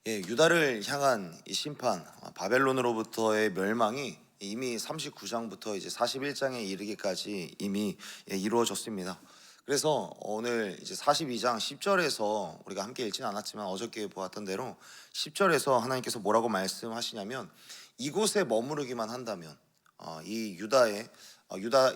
유다를 향한 이 심판, 바벨론으로부터의 멸망이 이미 39장부터 이제 41장에 이르기까지 이미 이루어졌습니다. 그래서 오늘 이제 42장 10절에서 우리가 함께 읽지는 않았지만 어저께 보았던 대로 10절에서 하나님께서 뭐라고 말씀하시냐면, 이곳에 머무르기만 한다면, 이 유다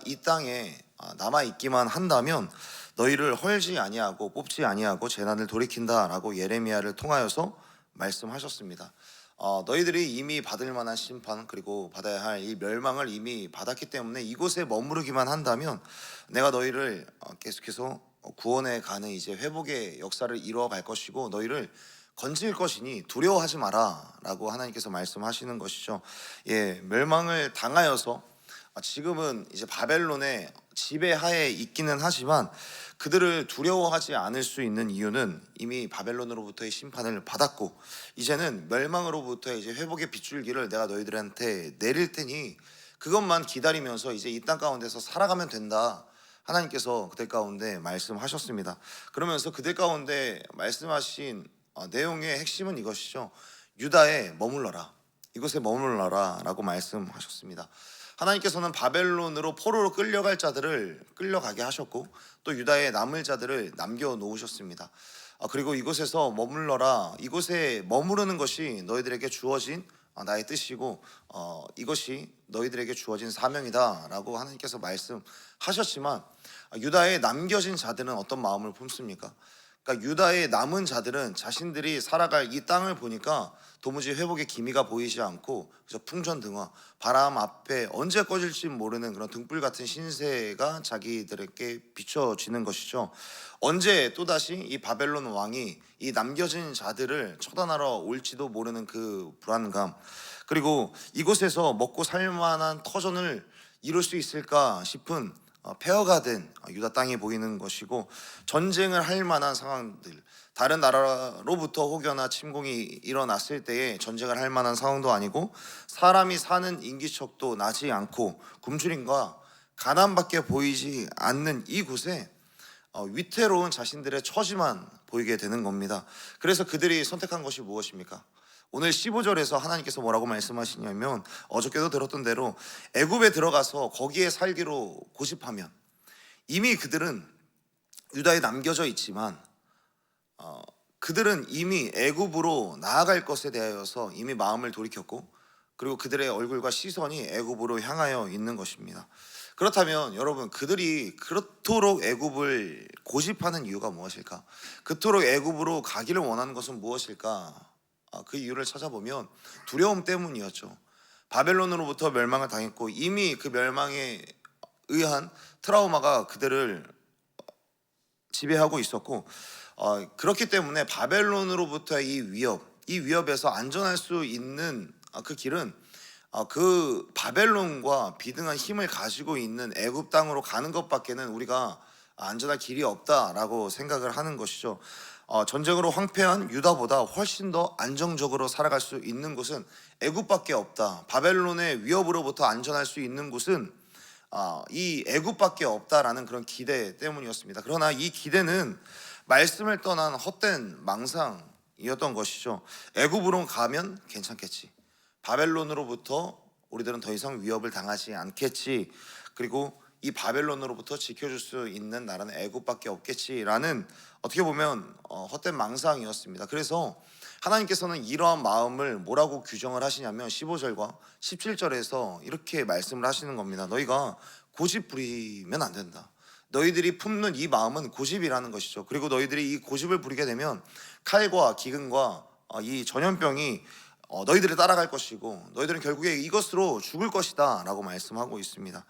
이 땅에 남아 있기만 한다면 너희를 헐지 아니하고 뽑지 아니하고 재난을 돌이킨다라고 예레미야를 통하여서 말씀하셨습니다. 너희들이 이미 받을 만한 심판, 그리고 받아야 할 이 멸망을 이미 받았기 때문에 이곳에 머무르기만 한다면 내가 너희를 계속해서 구원에 가는 이제 회복의 역사를 이루어 갈 것이고 너희를 건질 것이니 두려워하지 마라라고 하나님께서 말씀하시는 것이죠. 멸망을 당하여서 지금은 이제 바벨론의 지배하에 있기는 하지만 그들을 두려워하지 않을 수 있는 이유는 이미 바벨론으로부터의 심판을 받았고, 이제는 멸망으로부터의 이제 회복의 빗줄기를 내가 너희들한테 내릴 테니 그것만 기다리면서 이제 이 땅 가운데서 살아가면 된다. 하나님께서 그들 가운데 말씀하셨습니다. 그러면서 그들 가운데 말씀하신 내용의 핵심은 이것이죠. 유다에 머물러라, 이곳에 머물러라 라고 말씀하셨습니다. 하나님께서는 바벨론으로 포로로 끌려갈 자들을 끌려가게 하셨고, 또 유다의 남을 자들을 남겨놓으셨습니다. 그리고 이곳에서 머물러라, 이곳에 머무르는 것이 너희들에게 주어진 나의 뜻이고, 이것이 너희들에게 주어진 사명이다 라고 하나님께서 말씀하셨지만, 유다에 남겨진 자들은 어떤 마음을 품습니까? 그러니까 유다의 남은 자들은 자신들이 살아갈 이 땅을 보니까 도무지 회복의 기미가 보이지 않고, 그래서 풍전등화, 바람 앞에 언제 꺼질지 모르는 그런 등불 같은 신세가 자기들에게 비춰지는 것이죠. 언제 또다시 이 바벨론 왕이 이 남겨진 자들을 처단하러 올지도 모르는 그 불안감, 그리고 이곳에서 먹고 살만한 터전을 이룰 수 있을까 싶은 폐허가 된 유다 땅이 보이는 것이고, 전쟁을 할 만한 상황들, 다른 나라로부터 혹여나 침공이 일어났을 때에 전쟁을 할 만한 상황도 아니고, 사람이 사는 인기척도 나지 않고 굶주림과 가난밖에 보이지 않는 이곳에 위태로운 자신들의 처지만 보이게 되는 겁니다. 그래서 그들이 선택한 것이 무엇입니까? 오늘 15절에서 하나님께서 뭐라고 말씀하시냐면, 어저께도 들었던 대로 애굽에 들어가서 거기에 살기로 고집하면, 이미 그들은 유다에 남겨져 있지만 그들은 이미 애굽으로 나아갈 것에 대하여서 이미 마음을 돌이켰고, 그리고 그들의 얼굴과 시선이 애굽으로 향하여 있는 것입니다. 그렇다면 여러분, 그들이 그렇도록 애굽을 고집하는 이유가 무엇일까? 그토록 애굽으로 가기를 원하는 것은 무엇일까? 그 이유를 찾아보면 두려움 때문이었죠. 바벨론으로부터 멸망을 당했고, 이미 그 멸망에 의한 트라우마가 그들을 지배하고 있었고, 그렇기 때문에 바벨론으로부터의 이 위협에서 안전할 수 있는 그 길은 그 바벨론과 비등한 힘을 가지고 있는 애굽 땅으로 가는 것밖에는 우리가 안전할 길이 없다라고 생각을 하는 것이죠. 전쟁으로 황폐한 유다보다 훨씬 더 안정적으로 살아갈 수 있는 곳은 애굽밖에 없다. 바벨론의 위협으로부터 안전할 수 있는 곳은 이 애굽밖에 없다라는 그런 기대 때문이었습니다. 그러나 이 기대는 말씀을 떠난 헛된 망상이었던 것이죠. 애굽으로 가면 괜찮겠지, 바벨론으로부터 우리들은 더 이상 위협을 당하지 않겠지, 그리고 이 바벨론으로부터 지켜줄 수 있는 나라는 애굽밖에 없겠지라는, 어떻게 보면 헛된 망상이었습니다. 그래서 하나님께서는 이러한 마음을 뭐라고 규정을 하시냐면 15절과 17절에서 이렇게 말씀을 하시는 겁니다. 너희가 고집 부리면 안 된다. 너희들이 품는 이 마음은 고집이라는 것이죠. 그리고 너희들이 이 고집을 부리게 되면 칼과 기근과 이 전염병이 너희들을 따라갈 것이고, 너희들은 결국에 이것으로 죽을 것이다 라고 말씀하고 있습니다.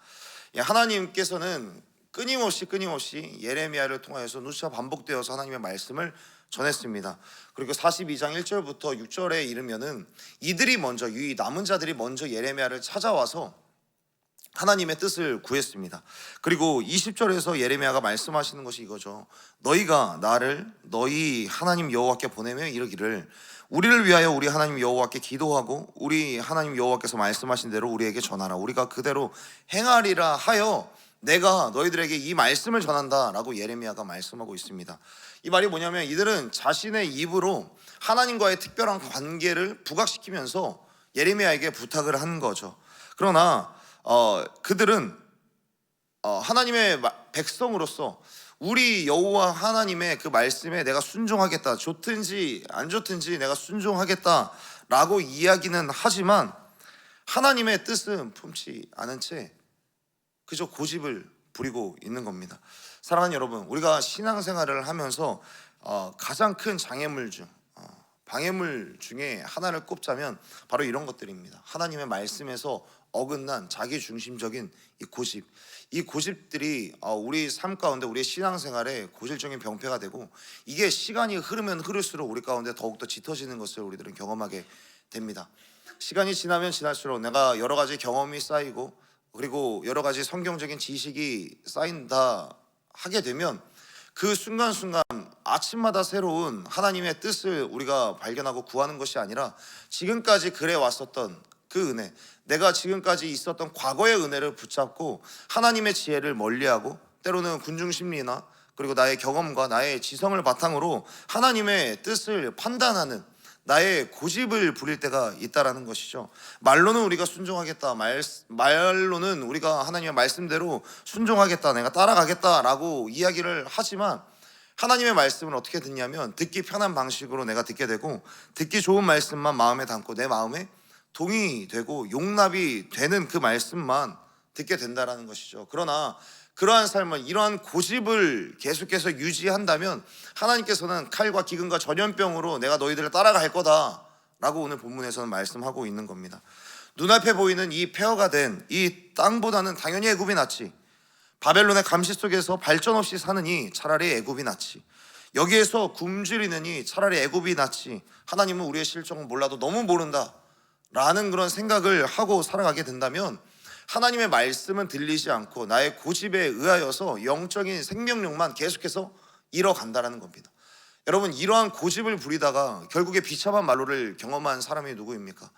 하나님께서는 끊임없이 예레미야를 통하여서 누차 반복되어서 하나님의 말씀을 전했습니다. 그리고 42장 1절부터 6절에 이르면은 이들이 먼저, 이 남은 자들이 먼저 예레미야를 찾아와서 하나님의 뜻을 구했습니다. 그리고 20절에서 예레미야가 말씀하시는 것이 이거죠. 너희가 나를 너희 하나님 여호와께 보내며 이르기를, 우리를 위하여 우리 하나님 여호와께 기도하고 우리 하나님 여호와께서 말씀하신 대로 우리에게 전하라. 우리가 그대로 행하리라 하여 내가 너희들에게 이 말씀을 전한다라고 예레미야가 말씀하고 있습니다. 이 말이 뭐냐면 이들은 자신의 입으로 하나님과의 특별한 관계를 부각시키면서 예레미야에게 부탁을 한 거죠. 그러나 그들은 하나님의 백성으로서 우리 여호와 하나님의 그 말씀에 내가 순종하겠다, 좋든지 안 좋든지 내가 순종하겠다라고 이야기는 하지만 하나님의 뜻은 품지 않은 채 그저 고집을 부리고 있는 겁니다. 사랑하는 여러분, 우리가 신앙생활을 하면서 가장 큰 방해물 중에 하나를 꼽자면 바로 이런 것들입니다. 하나님의 말씀에서 어긋난 자기중심적인 이 고집들이 우리 삶 가운데 우리의 신앙생활에 고질적인 병폐가 되고, 이게 시간이 흐르면 흐를수록 우리 가운데 더욱더 짙어지는 것을 우리들은 경험하게 됩니다. 시간이 지나면 지날수록 내가 여러 가지 경험이 쌓이고 그리고 여러 가지 성경적인 지식이 쌓인다 하게 되면 그 순간순간 아침마다 새로운 하나님의 뜻을 우리가 발견하고 구하는 것이 아니라 지금까지 그래 왔었던 그 은혜, 내가 지금까지 있었던 과거의 은혜를 붙잡고 하나님의 지혜를 멀리하고 때로는 군중심리나 그리고 나의 경험과 나의 지성을 바탕으로 하나님의 뜻을 판단하는 나의 고집을 부릴 때가 있다라는 것이죠. 말로는 우리가 순종하겠다, 말로는 우리가 하나님의 말씀대로 순종하겠다, 내가 따라가겠다라고 이야기를 하지만 하나님의 말씀을 어떻게 듣냐면 듣기 편한 방식으로 내가 듣게 되고, 듣기 좋은 말씀만 마음에 담고 내 마음에 동의되고 용납이 되는 그 말씀만 듣게 된다라는 것이죠. 그러나 그러한 삶은, 이러한 고집을 계속해서 유지한다면 하나님께서는 칼과 기근과 전염병으로 내가 너희들을 따라갈 거다 라고 오늘 본문에서는 말씀하고 있는 겁니다. 눈앞에 보이는 이 폐허가 된 이 땅보다는 당연히 애굽이 낫지, 바벨론의 감시 속에서 발전 없이 사느니 차라리 애굽이 낫지, 여기에서 굶주리느니 차라리 애굽이 낫지, 하나님은 우리의 실정은 몰라도 너무 모른다 라는 그런 생각을 하고 살아가게 된다면 하나님의 말씀은 들리지 않고 나의 고집에 의하여서 영적인 생명력만 계속해서 잃어간다라는 겁니다. 여러분, 이러한 고집을 부리다가 결국에 비참한 말로를 경험한 사람이 누구입니까?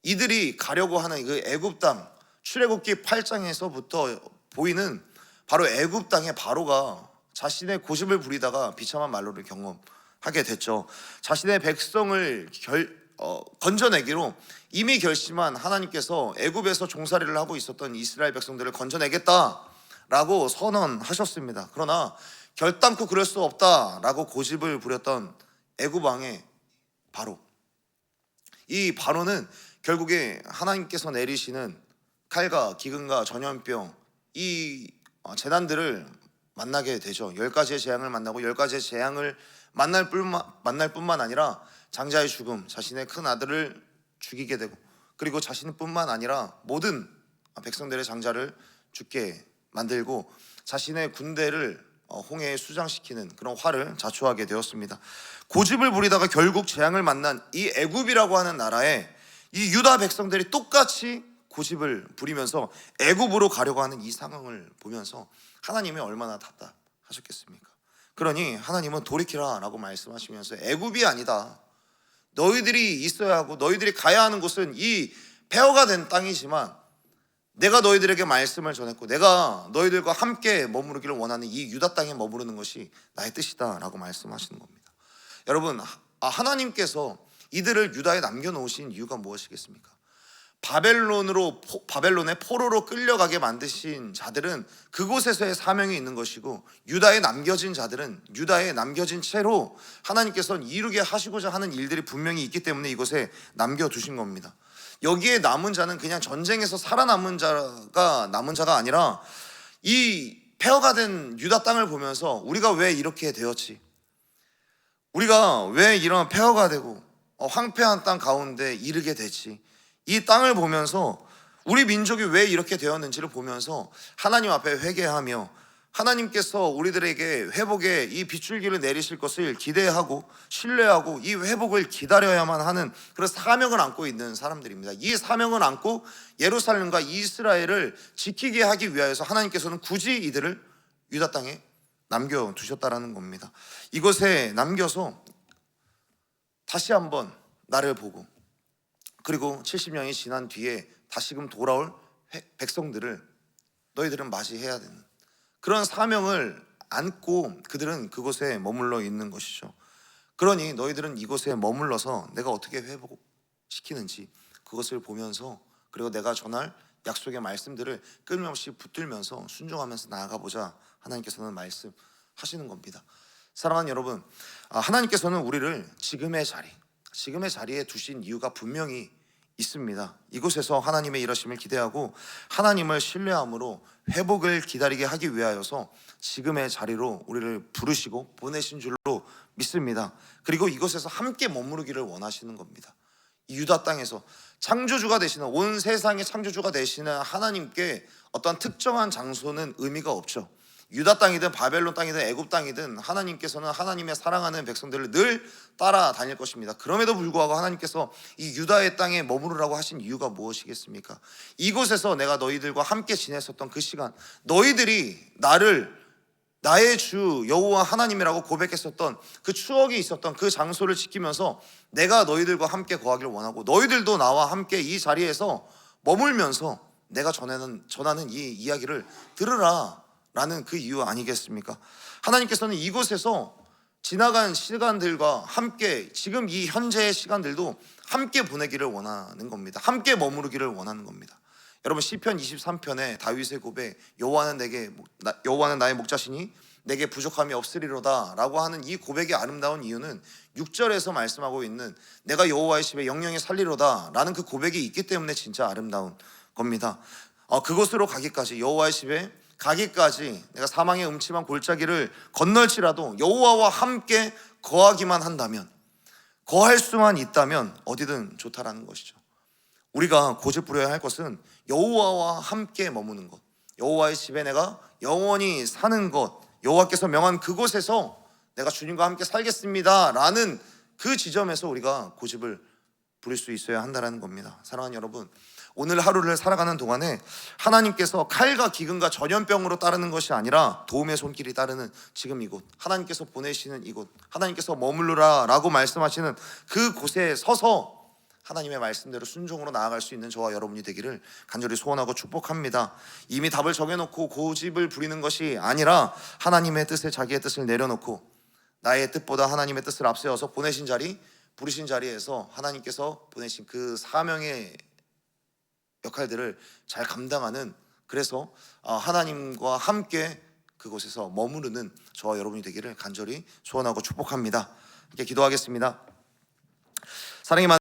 이들이 가려고 하는 그 애굽 땅, 출애굽기 8장에서부터 보이는 바로 애굽 땅의 바로가 자신의 고집을 부리다가 비참한 말로를 경험하게 됐죠. 자신의 백성을 건져내기로 이미 결심한 하나님께서 애굽에서 종살이를 하고 있었던 이스라엘 백성들을 건져내겠다라고 선언하셨습니다. 그러나 결단코 그럴 수 없다라고 고집을 부렸던 애굽 왕의 바로, 이 바로는 결국에 하나님께서 내리시는 칼과 기근과 전염병, 이 재난들을 만나게 되죠. 10가지의 재앙을 만나고 10가지의 재앙을 만날 뿐만 아니라 장자의 죽음, 자신의 큰 아들을 죽이게 되고, 그리고 자신뿐만 아니라 모든 백성들의 장자를 죽게 만들고 자신의 군대를 홍해에 수장시키는 그런 화를 자초하게 되었습니다. 고집을 부리다가 결국 재앙을 만난 이 애굽이라고 하는 나라에 이 유다 백성들이 똑같이 고집을 부리면서 애굽으로 가려고 하는 이 상황을 보면서 하나님이 얼마나 답답하셨겠습니까? 그러니 하나님은 돌이키라 라고 말씀하시면서 애굽이 아니다, 너희들이 있어야 하고 너희들이 가야 하는 곳은 이 폐허가 된 땅이지만 내가 너희들에게 말씀을 전했고 내가 너희들과 함께 머무르기를 원하는 이 유다 땅에 머무르는 것이 나의 뜻이다 라고 말씀하시는 겁니다. 여러분, 하나님께서 이들을 유다에 남겨놓으신 이유가 무엇이겠습니까? 바벨론의 포로로 끌려가게 만드신 자들은 그곳에서의 사명이 있는 것이고, 유다에 남겨진 자들은 유다에 남겨진 채로 하나님께서는 이루게 하시고자 하는 일들이 분명히 있기 때문에 이곳에 남겨두신 겁니다. 여기에 남은 자는 그냥 전쟁에서 살아남은 자가 남은 자가 아니라 이 폐허가 된 유다 땅을 보면서 우리가 왜 이렇게 되었지, 우리가 왜 이런 폐허가 되고 황폐한 땅 가운데 이르게 되지, 이 땅을 보면서 우리 민족이 왜 이렇게 되었는지를 보면서 하나님 앞에 회개하며 하나님께서 우리들에게 회복의 이 빗줄기를 내리실 것을 기대하고 신뢰하고 이 회복을 기다려야만 하는 그런 사명을 안고 있는 사람들입니다. 이 사명을 안고 예루살렘과 이스라엘을 지키게 하기 위하여서 하나님께서는 굳이 이들을 유다 땅에 남겨두셨다라는 겁니다. 이곳에 남겨서 다시 한번 나를 보고, 그리고 70년이 지난 뒤에 다시금 돌아올 백성들을 너희들은 맞이해야 되는 그런 사명을 안고 그들은 그곳에 머물러 있는 것이죠. 그러니 너희들은 이곳에 머물러서 내가 어떻게 회복시키는지 그것을 보면서, 그리고 내가 전할 약속의 말씀들을 끊임없이 붙들면서 순종하면서 나아가보자 하나님께서는 말씀하시는 겁니다. 사랑하는 여러분, 하나님께서는 우리를 지금의 자리에 두신 이유가 분명히 있습니다. 이곳에서 하나님의 일하심을 기대하고 하나님을 신뢰함으로 회복을 기다리게 하기 위하여서 지금의 자리로 우리를 부르시고 보내신 줄로 믿습니다. 그리고 이곳에서 함께 머무르기를 원하시는 겁니다. 이 유다 땅에서 창조주가 되시는, 온 세상의 창조주가 되시는 하나님께 어떤 특정한 장소는 의미가 없죠. 유다 땅이든 바벨론 땅이든 애굽 땅이든 하나님께서는 하나님의 사랑하는 백성들을 늘 따라다닐 것입니다. 그럼에도 불구하고 하나님께서 이 유다의 땅에 머무르라고 하신 이유가 무엇이겠습니까? 이곳에서 내가 너희들과 함께 지냈었던 그 시간, 너희들이 나의 주 여호와 하나님이라고 고백했었던 그 추억이 있었던 그 장소를 지키면서 내가 너희들과 함께 거하기를 원하고, 너희들도 나와 함께 이 자리에서 머물면서 내가 전하는 이 이야기를 들으라 라는 그 이유 아니겠습니까? 하나님께서는 이곳에서 지나간 시간들과 함께 지금 이 현재의 시간들도 함께 보내기를 원하는 겁니다. 함께 머무르기를 원하는 겁니다. 여러분, 시편 23편에 다윗의 고백, 여호와는 나의 목자시니 내게 부족함이 없으리로다 라고 하는 이 고백의 아름다운 이유는 6절에서 말씀하고 있는 내가 여호와의 집에 영영이 살리로다 라는 그 고백이 있기 때문에 진짜 아름다운 겁니다. 그곳으로 가기까지, 여호와의 집에 가기까지 내가 사망의 음침한 골짜기를 건널지라도 여호와와 함께 거하기만 한다면, 거할 수만 있다면 어디든 좋다라는 것이죠. 우리가 고집부려야 할 것은 여호와와 함께 머무는 것, 여호와의 집에 내가 영원히 사는 것, 여호와께서 명한 그곳에서 내가 주님과 함께 살겠습니다 라는 그 지점에서 우리가 고집을 부릴 수 있어야 한다는 겁니다. 사랑하는 여러분, 오늘 하루를 살아가는 동안에 하나님께서 칼과 기근과 전염병으로 따르는 것이 아니라 도움의 손길이 따르는 지금 이곳, 하나님께서 보내시는 이곳, 하나님께서 머물르라 라고 말씀하시는 그 곳에 서서 하나님의 말씀대로 순종으로 나아갈 수 있는 저와 여러분이 되기를 간절히 소원하고 축복합니다. 이미 답을 정해놓고 고집을 부리는 것이 아니라 하나님의 뜻에 자기의 뜻을 내려놓고 나의 뜻보다 하나님의 뜻을 앞세워서 부르신 자리에서 하나님께서 보내신 그 사명의 역할들을 잘 감당하는, 그래서 하나님과 함께 그곳에서 머무르는 저와 여러분이 되기를 간절히 소원하고 축복합니다. 함께 기도하겠습니다. 사랑이 많은